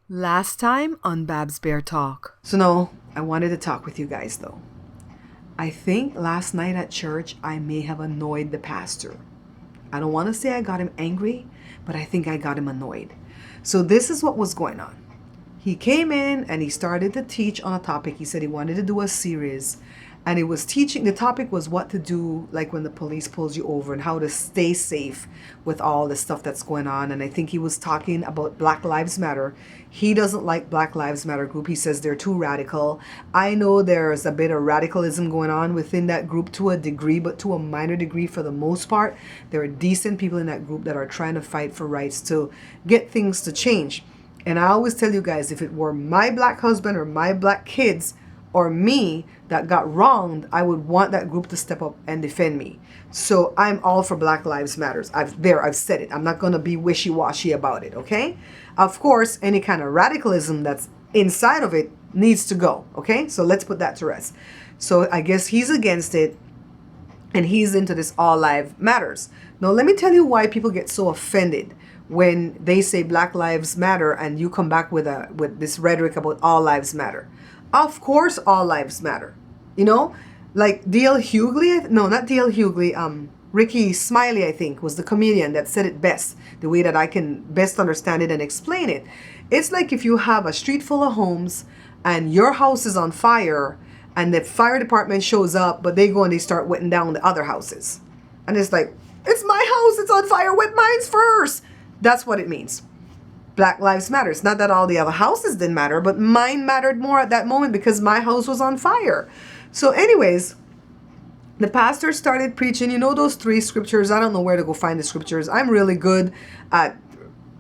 Last time on Babs Bear Talk. So no, I wanted to talk with you guys though. I think last night at church I may have annoyed the pastor. I don't want to say I got him angry, but I think I got him annoyed. So this is what was going on. He came in and he started to teach on a topic. He said he wanted to do a series, and it was teaching, the topic was what to do like when the police pulls you over and how to stay safe with all the stuff that's going on. And I think he was talking about Black Lives Matter. He doesn't like Black Lives Matter group. He says they're too radical. I know there's a bit of radicalism going on within that group to a degree, but to a minor degree for the most part. There are decent people in that group that are trying to fight for rights to get things to change. And I always tell you guys, if it were my black husband or my black kids or me that got wronged, I would want that group to step up and defend me. So I'm all for Black Lives Matters. I've said it. I'm not going to be wishy-washy about it, okay? Of course, any kind of radicalism that's inside of it needs to go, okay? So let's put that to rest. So I guess he's against it, and he's into this all life matters. Now let me tell you why people get so offended when they say Black Lives Matter and you come back with this rhetoric about all lives matter. Of course all lives matter. You know, like D.L. Hughley, no, not D.L. Hughley, Ricky Smiley, I think, was the comedian that said it best, the way that I can best understand it and explain it. It's like if you have a street full of homes and your house is on fire and the fire department shows up, but they go and they start wetting down the other houses. And it's like, it's my house, it's on fire, wet mines first. That's what it means. Black Lives Matter. It's not that all the other houses didn't matter, but mine mattered more at that moment because my house was on fire. So anyways, the pastor started preaching, you know, those three scriptures. I don't know where to go find the scriptures. I'm really good at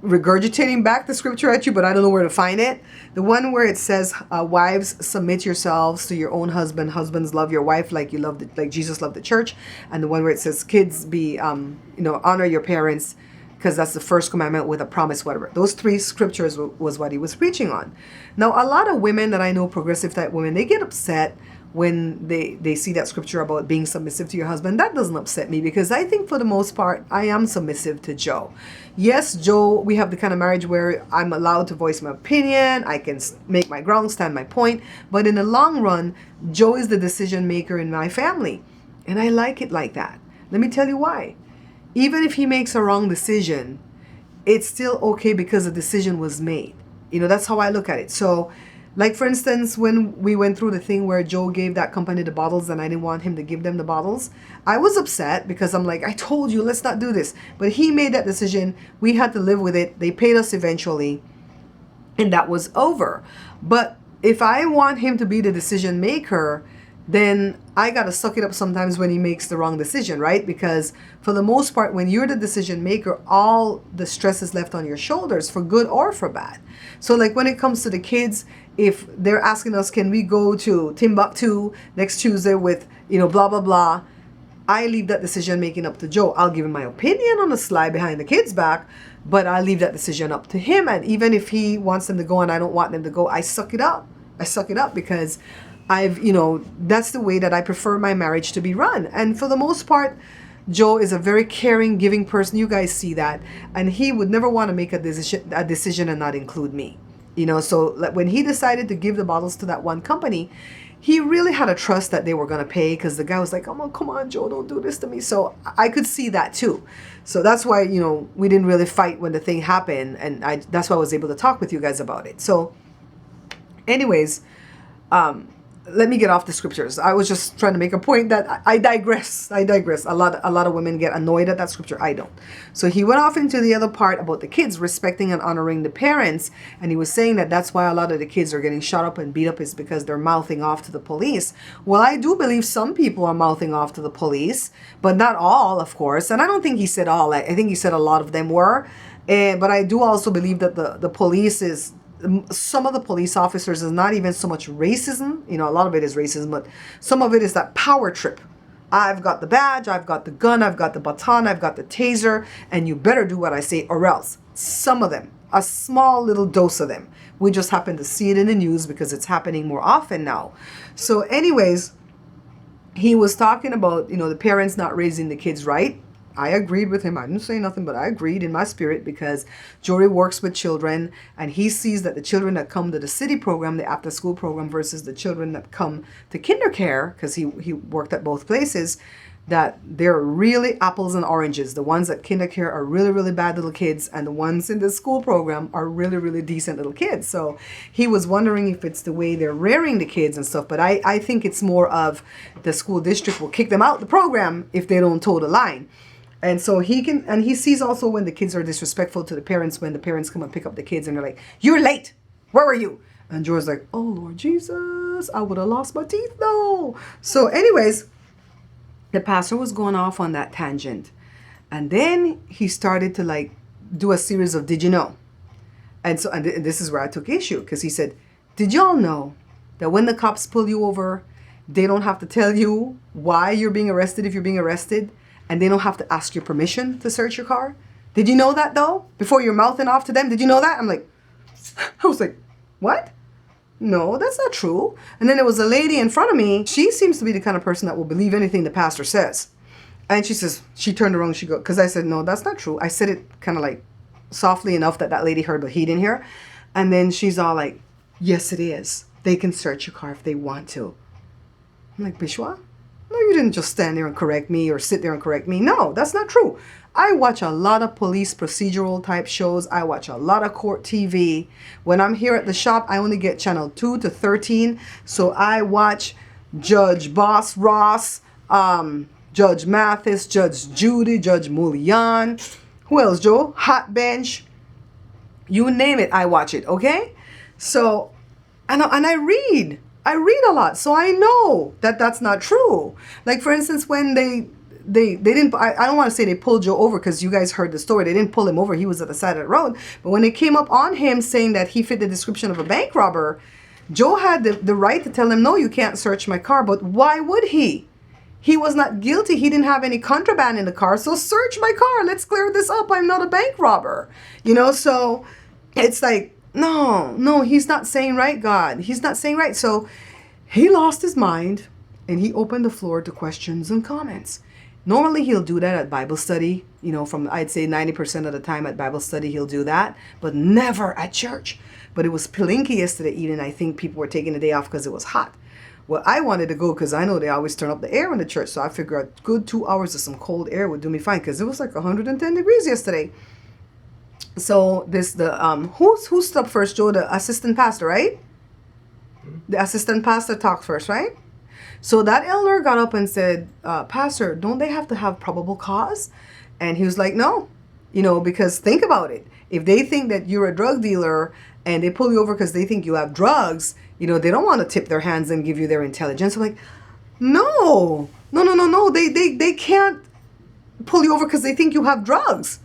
regurgitating back the scripture at you, but I don't know where to find it. The one where it says, wives, submit yourselves to your own husband. Husbands, love your wife like you love like Jesus loved the church. And the one where it says, kids, be, honor your parents, because that's the first commandment with a promise, whatever. Those three scriptures was what he was preaching on. Now, a lot of women that I know, progressive type women, they get upset when they see that scripture about being submissive to your husband. That doesn't upset me because I think for the most part, I am submissive to Joe. Yes, Joe, we have the kind of marriage where I'm allowed to voice my opinion. I can make my ground, stand my point. But in the long run, Joe is the decision maker in my family. And I like it like that. Let me tell you why. Even if he makes a wrong decision, it's still okay because a decision was made. You know, that's how I look at it. So, like for instance, when we went through the thing where Joe gave that company the bottles and I didn't want him to give them the bottles, I was upset because I'm like, I told you, let's not do this. But he made that decision. We had to live with it. They paid us eventually, and that was over. But if I want him to be the decision maker, then I got to suck it up sometimes when he makes the wrong decision, right? Because for the most part, when you're the decision maker, all the stress is left on your shoulders for good or for bad. So like when it comes to the kids, if they're asking us, can we go to Timbuktu next Tuesday with, blah, blah, blah, I leave that decision making up to Joe. I'll give him my opinion on the slide behind the kid's back, but I leave that decision up to him. And even if he wants them to go and I don't want them to go, I suck it up. I suck it up because that's the way that I prefer my marriage to be run. And for the most part, Joe is a very caring, giving person. You guys see that. And he would never want to make a decision and not include me. So like when he decided to give the bottles to that one company, he really had a trust that they were going to pay because the guy was like, oh, come on, Joe, don't do this to me. So I could see that too. So that's why, we didn't really fight when the thing happened. And that's why I was able to talk with you guys about it. So anyways, let me get off the scriptures. I was just trying to make a point that I digress. A lot of women get annoyed at that scripture. I don't. So he went off into the other part about the kids respecting and honoring the parents. And he was saying that that's why a lot of the kids are getting shot up and beat up is because they're mouthing off to the police. Well, I do believe some people are mouthing off to the police, but not all, of course. And I don't think he said all. I think he said a lot of them were. But I do also believe that the police is, some of the police officers is not even so much racism. A lot of it is racism, but some of it is that power trip. I've got the badge, I've got the gun, I've got the baton, I've got the taser, and you better do what I say or else. Some of them, a small little dose of them. We just happen to see it in the news because it's happening more often now. So anyways, he was talking about, the parents not raising the kids right. I agreed with him. I didn't say nothing, but I agreed in my spirit because Jory works with children and he sees that the children that come to the city program, the after school program, versus the children that come to kinder care, because he worked at both places, that they're really apples and oranges. The ones at kinder care are really, really bad little kids, and the ones in the school program are really, really decent little kids. So he was wondering if it's the way they're rearing the kids and stuff, but I think it's more of the school district will kick them out the program if they don't toe the line. And so he sees also when the kids are disrespectful to the parents, when the parents come and pick up the kids and they're like, "You're late. Where were you?" And George's like, "Oh, Lord Jesus, I would have lost my teeth though." So anyways, the pastor was going off on that tangent. And then he started to like do a series of "Did you know?" And so, and this is where I took issue, because he said, "Did y'all know that when the cops pull you over, they don't have to tell you why you're being arrested if you're being arrested, and they don't have to ask your permission to search your car? Did you know that though? Before you're mouthing off to them, did you know that?" I'm like, I was like, "What? No, that's not true." And then there was a lady in front of me. She seems to be the kind of person that will believe anything the pastor says. And she turned around, because I said, "No, that's not true." I said it kind of like softly enough that lady heard, but he didn't hear. And then she's all like, "Yes, it is. They can search your car if they want to." I'm like, "Bishwa, no, you didn't just stand there and correct me or sit there and correct me. No, that's not true." I watch a lot of police procedural type shows. I watch a lot of court TV. When I'm here at the shop, I only get channel 2 to 13. So I watch Judge Boss Ross, Judge Mathis, Judge Judy, Judge Mullian. Who else, Joe? Hot Bench. You name it, I watch it, okay? So, and I read. I read a lot, so I know that that's not true. Like, for instance, when they didn't, I don't want to say they pulled Joe over, because you guys heard the story. They didn't pull him over. He was at the side of the road. But when they came up on him saying that he fit the description of a bank robber, Joe had the right to tell him, "No, you can't search my car." But why would he? He was not guilty. He didn't have any contraband in the car. So search my car. Let's clear this up. I'm not a bank robber. So it's like, no, he's not saying right, God. He's not saying right. So he lost his mind and he opened the floor to questions and comments. Normally he'll do that at Bible study, from I'd say 90% of the time at Bible study he'll do that, but never at church. But it was Palinki yesterday evening. I think people were taking the day off because it was hot. Well, I wanted to go because I know they always turn up the air in the church. So I figured a good 2 hours of some cold air would do me fine, because it was like 110 degrees yesterday. So who stood up first, Joe? The assistant pastor, right? The assistant pastor talked first, right? So that elder got up and said, "Pastor, don't they have to have probable cause?" And he was like, "No, because think about it. If they think that you're a drug dealer and they pull you over because they think you have drugs, they don't want to tip their hands and give you their intelligence." I'm like, no. They can't pull you over because they think you have drugs.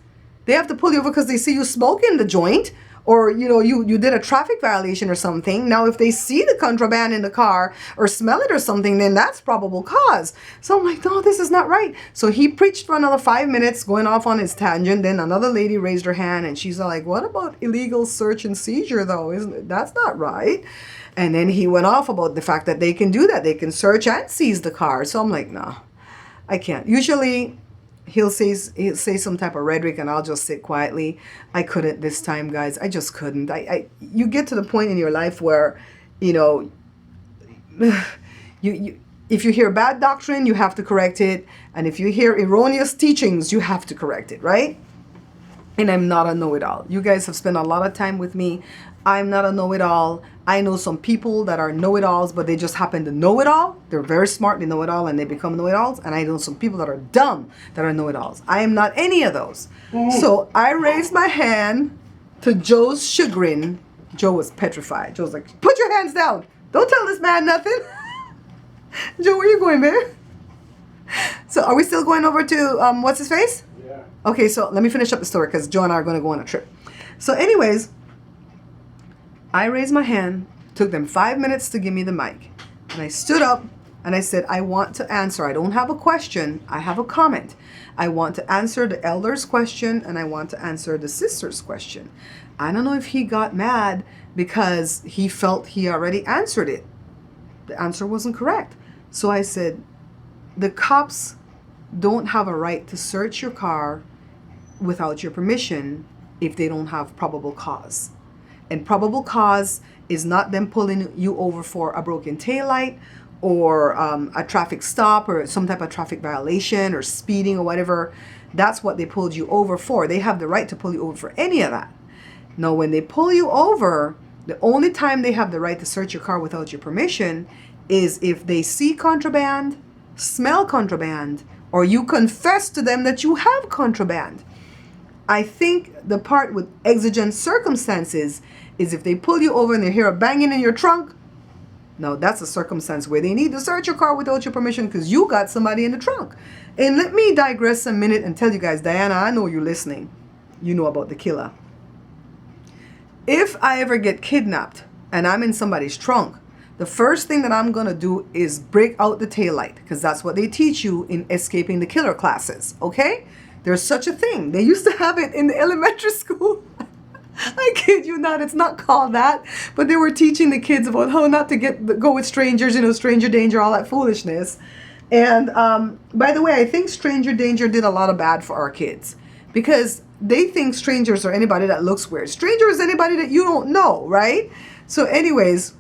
They have to pull you over because they see you smoking the joint, or you did a traffic violation or something. Now if they see the contraband in the car or smell it or something, then that's probable cause. So I'm like, no, this is not right. So he preached for another 5 minutes, going off on his tangent. Then another lady raised her hand and she's like, "What about illegal search and seizure though? That's not right?" And then he went off about the fact that they can do that. They can search and seize the car. So I'm like, no, I can't. Usually he'll say some type of rhetoric and I'll just sit quietly. I couldn't this time, guys. I just couldn't. You get to the point in your life where, you if you hear bad doctrine, you have to correct it. And if you hear erroneous teachings, you have to correct it, right? And I'm not a know-it-all. You guys have spent a lot of time with me. I'm not a know-it-all. I know some people that are know-it-alls, but they just happen to know it all. They're very smart, they know it all, and they become know-it-alls. And I know some people that are dumb that are know-it-alls. I am not any of those. So I raised my hand to Joe's chagrin. Joe was petrified. Joe was like, "Put your hands down. Don't tell this man nothing." Joe, where you going, man? So are we still going over to, what's his face? Yeah. Okay, so let me finish up the story because Joe and I are going to go on a trip. So anyways, I raised my hand, took them 5 minutes to give me the mic. And I stood up and I said, "I want to answer. I don't have a question. I have a comment. I want to answer the elder's question and I want to answer the sister's question." I don't know if he got mad because he felt he already answered it. The answer wasn't correct. So I said, "The cops don't have a right to search your car without your permission if they don't have probable cause. And probable cause is not them pulling you over for a broken taillight or a traffic stop or some type of traffic violation or speeding or whatever. That's what they pulled you over for. They have the right to pull you over for any of that. Now, when they pull you over, the only time they have the right to search your car without your permission is if they see contraband, smell contraband, or you confess to them that you have contraband. I think the part with exigent circumstances is if they pull you over and they hear a banging in your trunk. Now, that's a circumstance where they need to search your car without your permission because you got somebody in the trunk. And let me digress a minute and tell you guys, Diana, I know you're listening. You know about the killer. If I ever get kidnapped and I'm in somebody's trunk, the first thing that I'm going to do is break out the taillight because that's what they teach you in escaping the killer classes, okay? There's such a thing. They used to have it in the elementary school. I kid you not, it's not called that, but they were teaching the kids about how not to go with strangers, stranger danger, all that foolishness. And by the way, I think stranger danger did a lot of bad for our kids because they think strangers are anybody that looks weird. Stranger is anybody that you don't know, right? So anyways,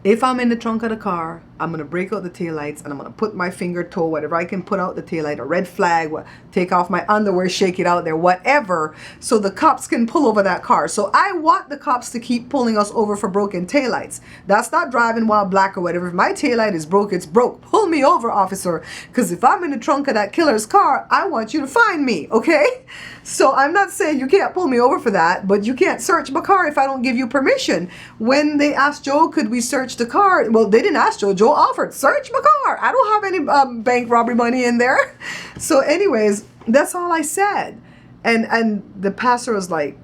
if I'm in the trunk of the car, I'm going to break out the taillights and I'm going to put my finger, toe, whatever I can put out the taillight, a red flag, take off my underwear, shake it out there, whatever, so the cops can pull over that car. So I want the cops to keep pulling us over for broken taillights. That's not driving while black or whatever. If my taillight is broke, it's broke. Pull me over, officer, because if I'm in the trunk of that killer's car, I want you to find me, okay? So I'm not saying you can't pull me over for that, but you can't search my car if I don't give you permission. When they asked Joe, could we search the car? Well, they didn't ask Joe. Joe offered, search my car. I don't have any bank robbery money in there. So anyways, that's all I said. And the pastor was like,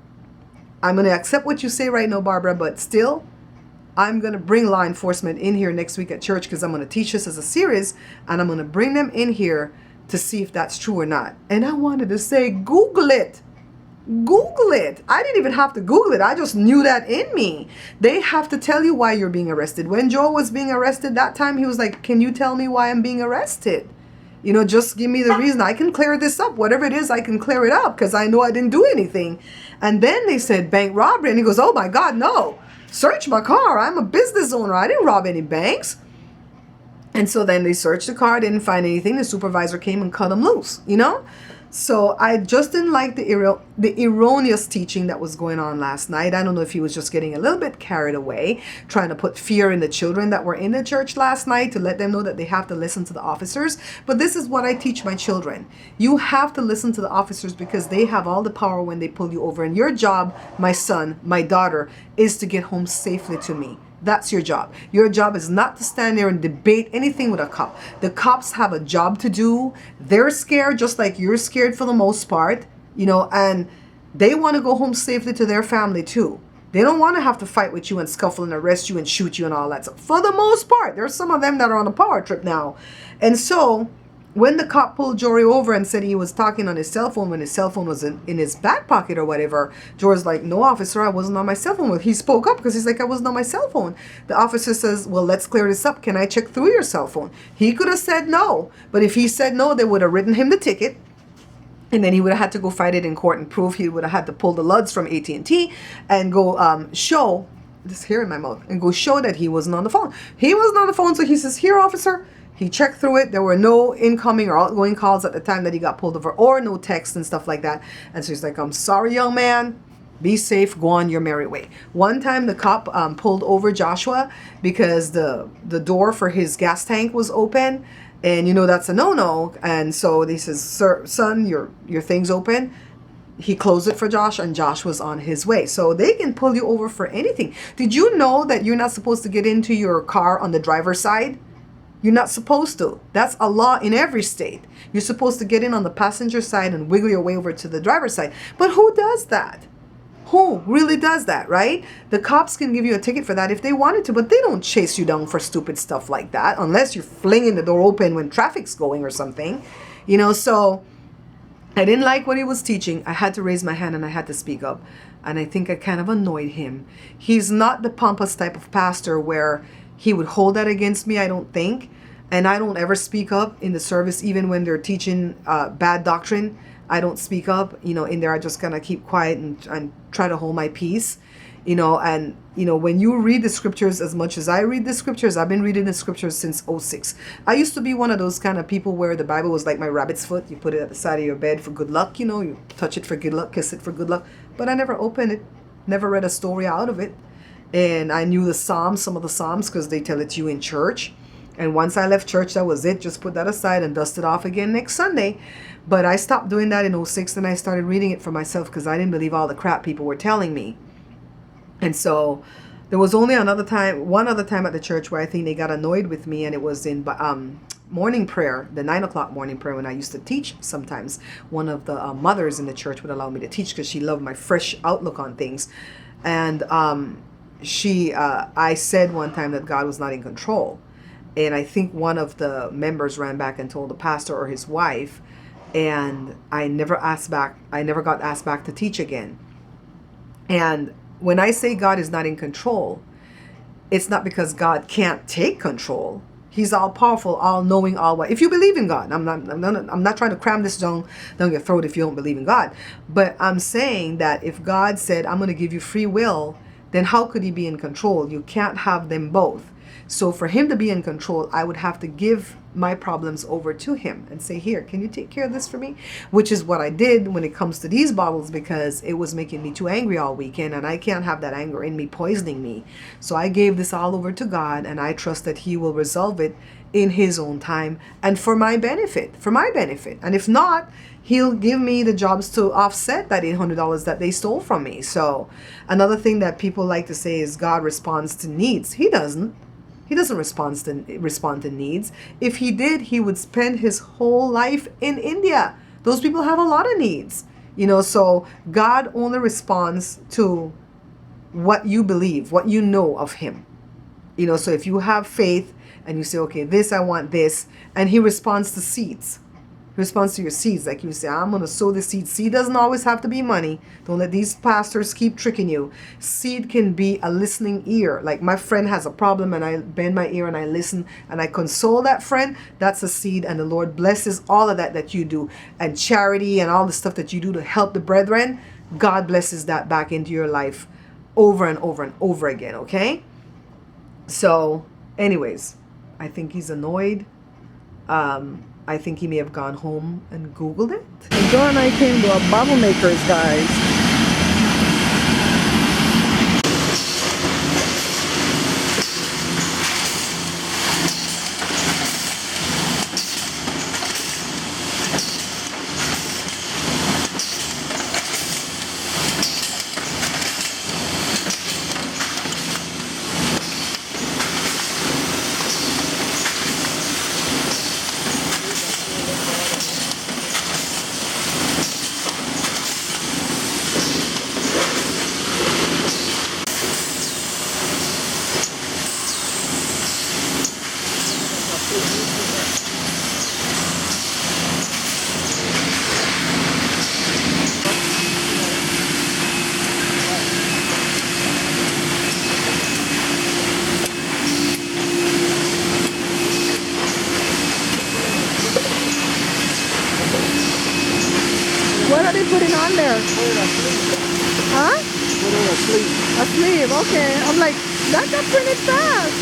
I'm going to accept what you say right now, Barbara, but still, I'm going to bring law enforcement in here next week at church because I'm going to teach this as a series, and I'm going to bring them in here to see if that's true or not. And I wanted to say, Google it. Google it. I didn't even have to Google it. I just knew that in me. They have to tell you why you're being arrested. When Joe was being arrested that time, he was like, can you tell me why I'm being arrested? Just give me the reason. I can clear this up. Whatever it is, I can clear it up because I know I didn't do anything. And then they said bank robbery. And he goes, oh my God, no. Search my car. I'm a business owner. I didn't rob any banks. And so then they searched the car, didn't find anything. The supervisor came and cut him loose, So I just didn't like the erroneous teaching that was going on last night. I don't know if he was just getting a little bit carried away, trying to put fear in the children that were in the church last night to let them know that they have to listen to the officers. But this is what I teach my children. You have to listen to the officers because they have all the power when they pull you over. And your job, my son, my daughter, is to get home safely to me. That's your job. Your job is not to stand there and debate anything with a cop. The cops have a job to do. They're scared just like you're scared for the most part, and they want to go home safely to their family too. They don't want to have to fight with you and scuffle and arrest you and shoot you and all that stuff. For the most part, there's some of them that are on a power trip now. And so when the cop pulled Jory over and said he was talking on his cell phone when his cell phone was in his back pocket or whatever, Jory's like, no, officer, I wasn't on my cell phone. Well, he spoke up because he's like, I wasn't on my cell phone. The officer says, well, let's clear this up. Can I check through your cell phone? He could have said no. But if he said no, they would have written him the ticket. And then he would have had to go fight it in court and prove. He would have had to pull the LUDs from AT&T and go show, this hair in my mouth, and go show that he wasn't on the phone. He wasn't on the phone, so he says, here, officer. He checked through it. There were no incoming or outgoing calls at the time that he got pulled over or no text and stuff like that. And so he's like, I'm sorry, young man. Be safe. Go on your merry way. One time the cop pulled over Joshua because the door for his gas tank was open. And that's a no-no. And so he says, sir, son, your thing's open. He closed it for Josh and Josh was on his way. So they can pull you over for anything. Did you know that you're not supposed to get into your car on the driver's side? You're not supposed to. That's a law in every state. You're supposed to get in on the passenger side and wiggle your way over to the driver's side. But who does that? Who really does that, right? The cops can give you a ticket for that if they wanted to, but they don't chase you down for stupid stuff like that unless you're flinging the door open when traffic's going or something. So I didn't like what he was teaching. I had to raise my hand and I had to speak up. And I think I kind of annoyed him. He's not the pompous type of pastor where he would hold that against me, I don't think. And I don't ever speak up in the service, even when they're teaching bad doctrine. I don't speak up, in there. I just kind of keep quiet and try to hold my peace, and, when you read the scriptures as much as I read the scriptures, I've been reading the scriptures since '06. I used to be one of those kind of people where the Bible was like my rabbit's foot. You put it at the side of your bed for good luck, you touch it for good luck, kiss it for good luck. But I never opened it, never read a story out of it. And I knew the Psalms, some of the Psalms, because they tell it to you in church. And once I left church, that was it. Just put that aside and dust it off again next Sunday. But I stopped doing that in '06, and I started reading it for myself because I didn't believe all the crap people were telling me. And so there was only one other time at the church where I think they got annoyed with me, and it was in morning prayer, the 9 o'clock morning prayer, when I used to teach sometimes. One of the mothers in the church would allow me to teach because she loved my fresh outlook on things. And I said one time that God was not in control. And I think one of the members ran back and told the pastor or his wife, and I never got asked back to teach again. And when I say God is not in control, it's not because God can't take control. He's all powerful, all knowing, all wise. If you believe in God, I'm not trying to cram this down your throat if you don't believe in God. But I'm saying that if God said, I'm going to give you free will, then how could he be in control? You can't have them both. So for him to be in control, I would have to give my problems over to him and say, here, can you take care of this for me? Which is what I did when it comes to these bottles, because it was making me too angry all weekend, and I can't have that anger in me poisoning me. So I gave this all over to God, and I trust that he will resolve it in his own time and for my benefit. And if not, he'll give me the jobs to offset that $800 that they stole from me. So another thing that people like to say is God responds to needs. He doesn't. He doesn't respond to needs. If he did, he would spend his whole life in India. Those people have a lot of needs. So God only responds to what you believe, what you know of him. So if you have faith and you say, okay, this, I want this, and he responds to seeds. He responds to your seeds. Like you say, I'm going to sow the seed. Seed doesn't always have to be money. Don't let these pastors keep tricking you. Seed can be a listening ear. Like my friend has a problem and I bend my ear and I listen and I console that friend. That's a seed, and the Lord blesses all of that you do. And charity and all the stuff that you do to help the brethren, God blesses that back into your life over and over and over again, okay? So, anyways, I think he's annoyed. I think he may have gone home and Googled it. Joe and I came to a bottle makers, guys. What are they putting on there? Huh? A sleeve, okay. I'm like, that got printed fast.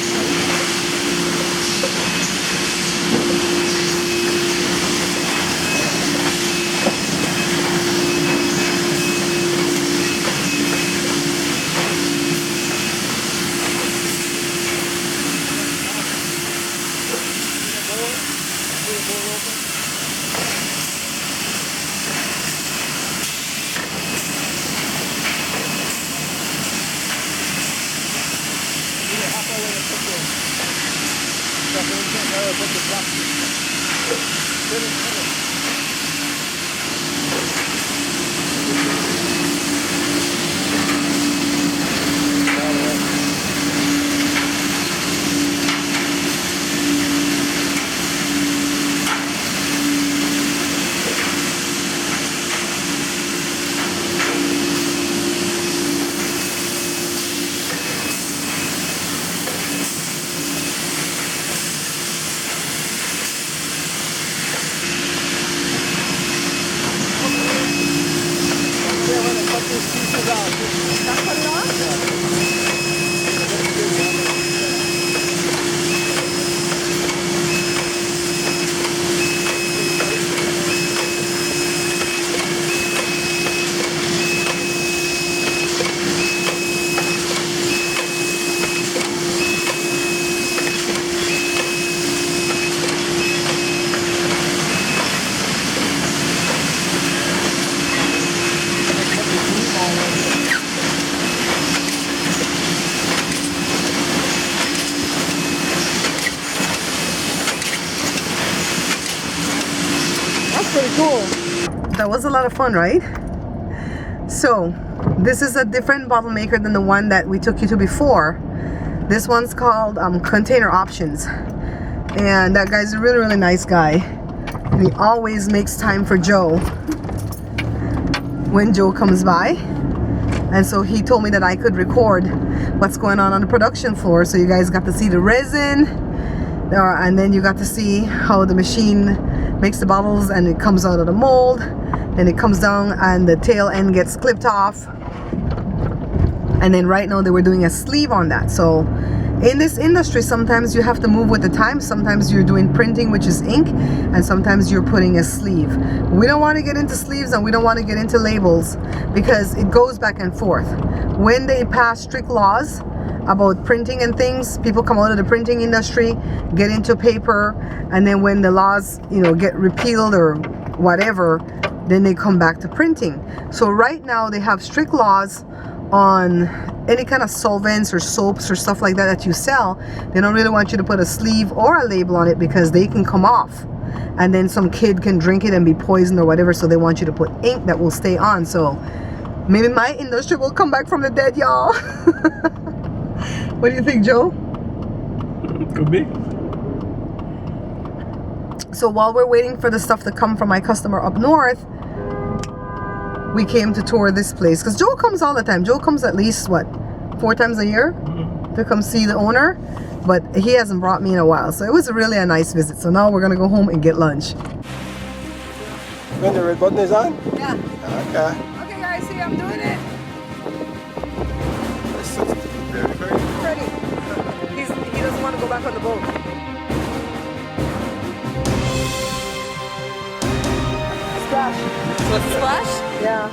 Cool. That was a lot of fun, right? So, this is a different bottle maker than the one that we took you to before. This one's called Container Options. And that guy's a really, really nice guy. And he always makes time for Joe when Joe comes by. And so he told me that I could record what's going on the production floor. So you guys got to see the resin. And then you got to see how the machine makes the bottles and it comes out of the mold. And it comes down and the tail end gets clipped off. And then right now they were doing a sleeve on that. So in this industry, sometimes you have to move with the times. Sometimes you're doing printing, which is ink, and sometimes you're putting a sleeve. We don't want to get into sleeves and we don't want to get into labels because it goes back and forth. When they pass strict laws about printing and things, people come out of the printing industry, get into paper, and then when the laws, get repealed or whatever, then they come back to printing. So right now they have strict laws on any kind of solvents or soaps or stuff like that you sell. They don't really want you to put a sleeve or a label on it because they can come off and then some kid can drink it and be poisoned or whatever. So they want you to put ink that will stay on. So maybe my industry will come back from the dead, y'all. What do you think, Joe? Could be. So while we're waiting for the stuff to come from my customer up north, we came to tour this place because Joe comes all the time. Joe comes at least 4 times a year to come see the owner, but he hasn't brought me in a while. So it was really a nice visit. So now we're gonna go home and get lunch. When the red button is on? Yeah. Okay. Okay, guys, see, I'm doing it. Very, very. Ready. He doesn't want to go back on the boat. Splash. Splash? Yeah.